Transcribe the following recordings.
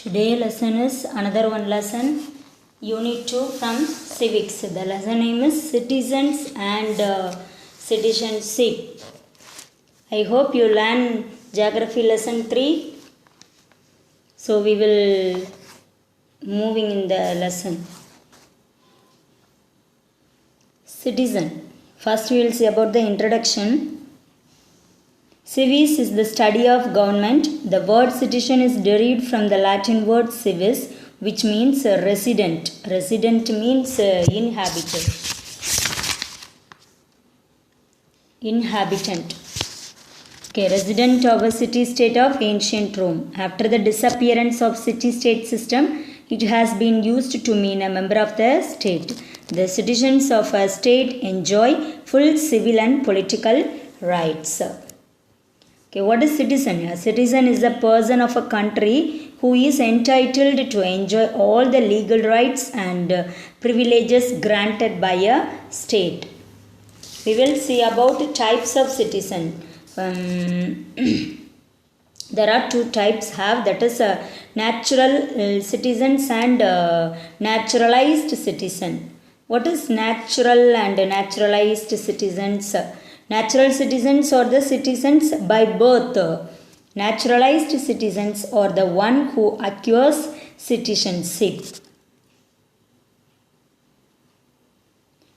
Today lesson is another one lesson, Unit 2 from Civics. The lesson name is Citizens and Citizenship. I hope you learn Geography lesson 3. So we will moving in the lesson. Citizen. First we will see about the introduction. Civis is the study of government. The word citizen is derived from the Latin word civis, which means resident. Resident means inhabitant. Okay, resident of a city-state of ancient Rome. After the disappearance of city-state system, it has been used to mean a member of the state. The citizens of a state enjoy full civil and political rights. Okay, what is citizen? A citizen is a person of a country who is entitled to enjoy all the legal rights and privileges granted by a state. We will see about types of citizen. There are two types have, that is natural citizens and naturalized citizen. What is natural and naturalized citizens? Natural citizens are the citizens by birth. Naturalized citizens are the one who acquires citizenship.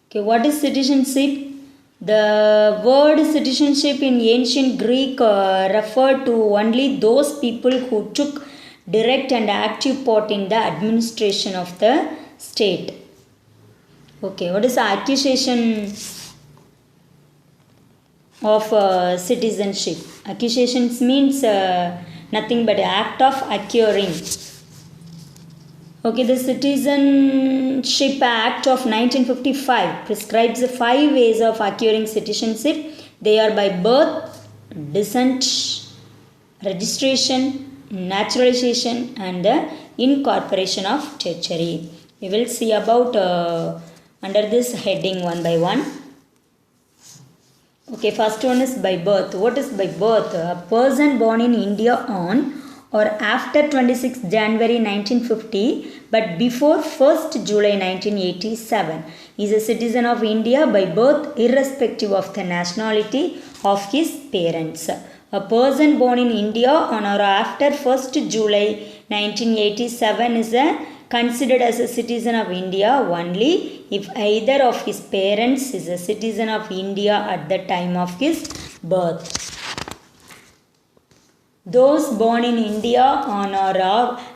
Okay, what is citizenship? The word citizenship in ancient Greek referred to only those people who took direct and active part in the administration of the state. Okay, what is the acquisition of citizenship? Acquisitions means nothing but act of acquiring. Okay, the Citizenship Act of 1955 prescribes 5 ways of acquiring citizenship. They are by birth, descent, registration, naturalization and incorporation of territory. We will see about under this heading one by one. Okay, first one is by birth. What is by birth? A person born in India on or after 26 January 1950 but before 1st July 1987 is a citizen of India by birth irrespective of the nationality of his parents. A person born in India on or after 1st July 1987 is considered as a citizen of India only if either of his parents is a citizen of India at the time of his birth. Those born in India on or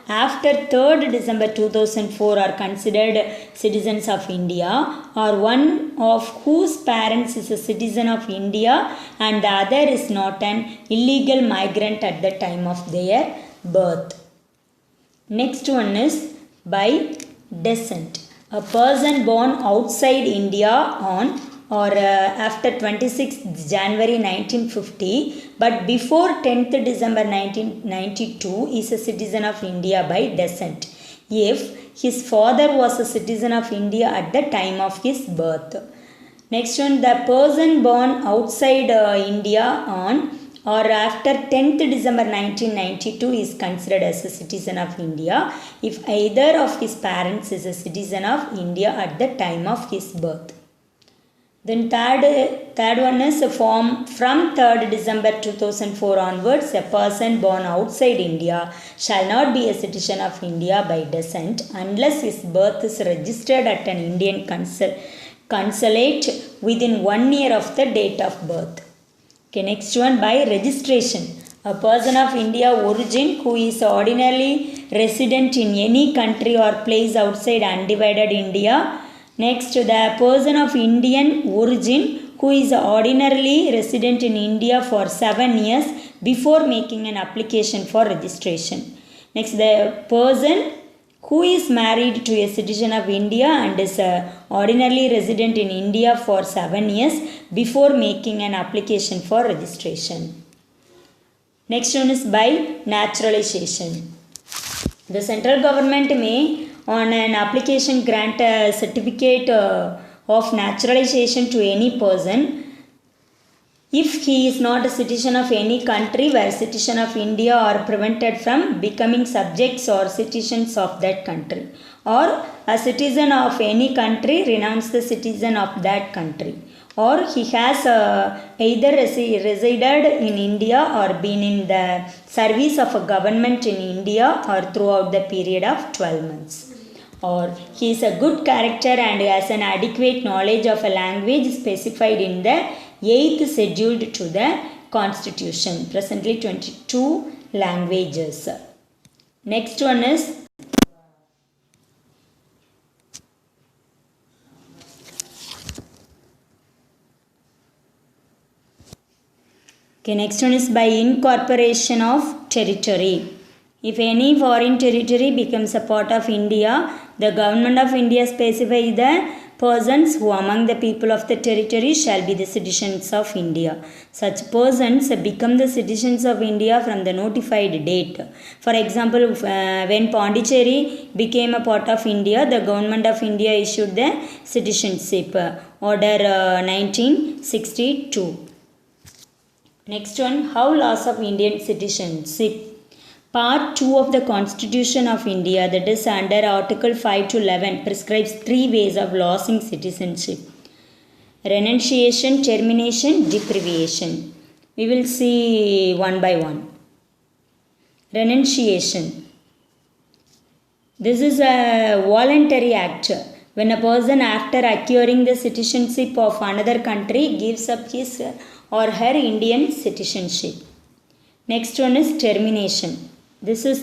after 3rd December 2004 are considered citizens of India, or one of whose parents is a citizen of India and the other is not an illegal migrant at the time of their birth. Next one is by descent. A person born outside India on or after 26th January 1950 but before 10th December 1992 is a citizen of India by descent if his father was a citizen of India at the time of his birth. Next one, the person born outside India on or after 10th December 1992 is considered as a citizen of India if either of his parents is a citizen of India at the time of his birth. Then third one is from 3rd December 2004 onwards, a person born outside India shall not be a citizen of India by descent unless his birth is registered at an Indian consulate within 1 year of the date of birth. Okay, next one by registration. A person of India origin who is ordinarily resident in any country or place outside undivided India. Next, the person of Indian origin who is ordinarily resident in India for 7 years before making an application for registration. Next, the person who is married to a citizen of India and is ordinarily resident in India for 7 years before making an application for registration. Next one is by naturalization. The central government may on an application grant a certificate of naturalization to any person if he is not a citizen of any country, where citizen of India are prevented from becoming subjects or citizens of that country, or a citizen of any country renounce the citizen of that country, or he has either resided in India or been in the service of a government in India or throughout the period of 12 months, or he is a good character and has an adequate knowledge of a language specified in the 8th scheduled to the constitution. Presently 22 languages. Next one is next one is by incorporation of territory. If any foreign territory becomes a part of India, the government of India specifies the persons who among the people of the territory shall be the citizens of India. Such persons become the citizens of India from the notified date. For example, when Pondicherry became a part of India, the government of India issued the Citizenship Order 1962. Next one, how laws of Indian citizenship. Part 2 of the Constitution of India, that is under Article 5 to 11, prescribes 3 ways of losing citizenship: renunciation, termination, deprivation. We will see one by one. Renunciation. This is a voluntary act when a person, after acquiring the citizenship of another country, gives up his or her Indian citizenship. Next one is termination. This is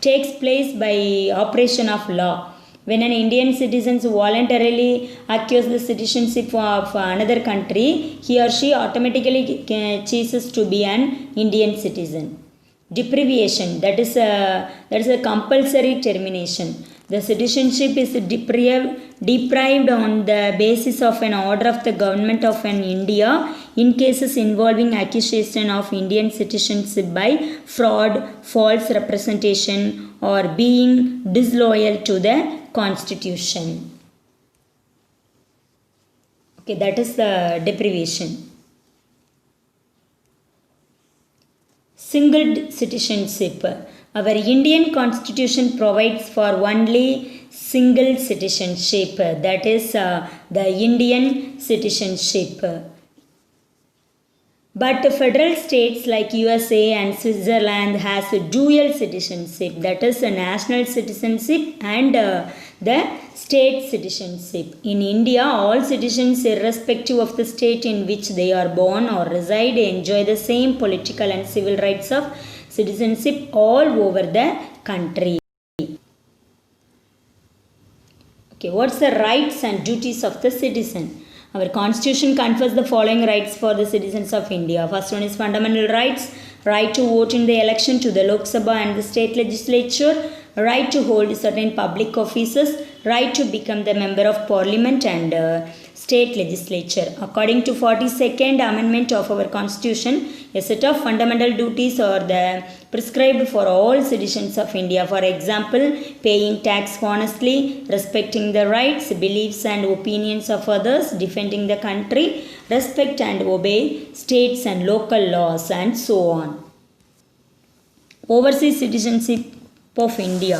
takes place by operation of law. When an Indian citizen voluntarily acquires the citizenship of another country, he or she automatically ceases to be an Indian citizen. Deprivation, that is a compulsory termination. The citizenship is deprived on the basis of an order of the government of an India in cases involving acquisition of Indian citizenship by fraud, false representation, or being disloyal to the constitution. Okay, that is the deprivation. Single citizenship. Our Indian constitution provides for only single citizenship, that is the Indian citizenship. But federal states like USA and Switzerland has a dual citizenship, that is a national citizenship and the state citizenship. In India, all citizens, irrespective of the state in which they are born or reside, enjoy the same political and civil rights of citizenship all over the country. Okay, what's the rights and duties of the citizen? Our constitution confers the following rights for the citizens of India. First one is fundamental rights: right to vote in the election to the Lok Sabha and the state legislature, right to hold certain public offices, right to become the member of parliament and state legislature. According to 42nd amendment of our constitution, a set of fundamental duties are prescribed for all citizens of India. For example, paying tax honestly, respecting the rights, beliefs and opinions of others, defending the country, respect and obey states and local laws, and so on. Overseas citizenship of India.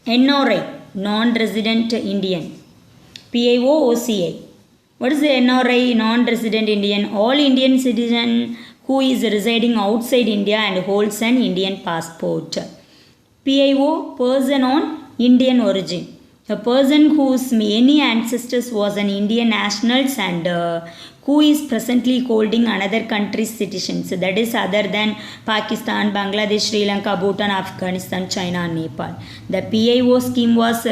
NRI, non-resident Indian. PIO, OCI. What is the NRI, non-resident Indian? All Indian citizen who is residing outside India and holds an Indian passport. PIO, person on Indian origin. A person whose any ancestors was an Indian nationals and who is presently holding another country's citizenship, that is other than Pakistan, Bangladesh, Sri Lanka, Bhutan, Afghanistan, China and Nepal. The PIO scheme was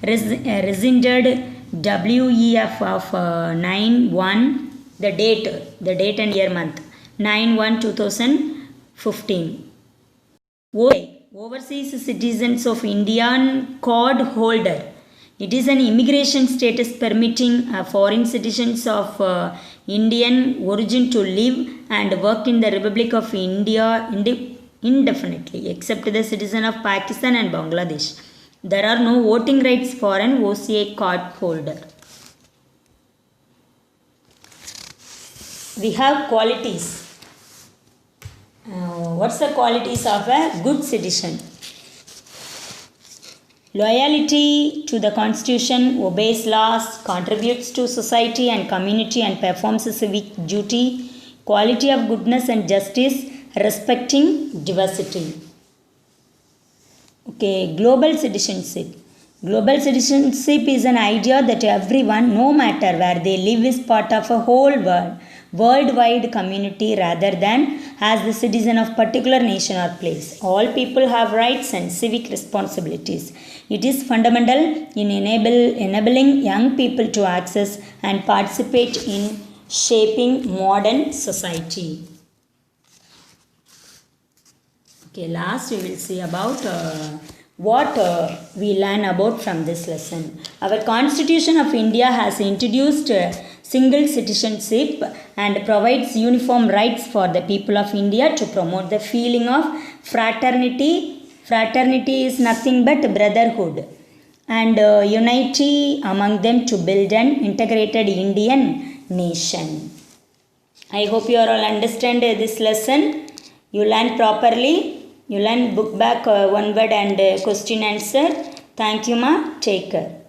rescinded WEF of 9/1, the date and year month, 9/1/2015. Overseas citizens of Indian card holder. It is an immigration status permitting foreign citizens of Indian origin to live and work in the Republic of India indefinitely, except the citizen of Pakistan and Bangladesh. There are no voting rights for an OCI card holder. we have qualities. What's the qualities of a good citizen? Loyalty to the constitution, obeys laws, contributes to society and community and performs a civic duty, quality of goodness and justice, respecting diversity. Okay, global citizenship. Global citizenship is an idea that everyone, no matter where they live, is part of a whole worldwide community rather than as the citizen of particular nation or place. All people have rights and civic responsibilities. It is fundamental in enabling young people to access and participate in shaping modern society. Okay, last we will see about what we learn about from this lesson. Our Constitution of India has introduced single citizenship and provides uniform rights for the people of India to promote the feeling of fraternity. Fraternity is nothing but brotherhood and unity among them to build an integrated Indian nation. I hope you all understand this lesson. You learn properly. You learn book back one word and question answer. Thank you, ma. Take care.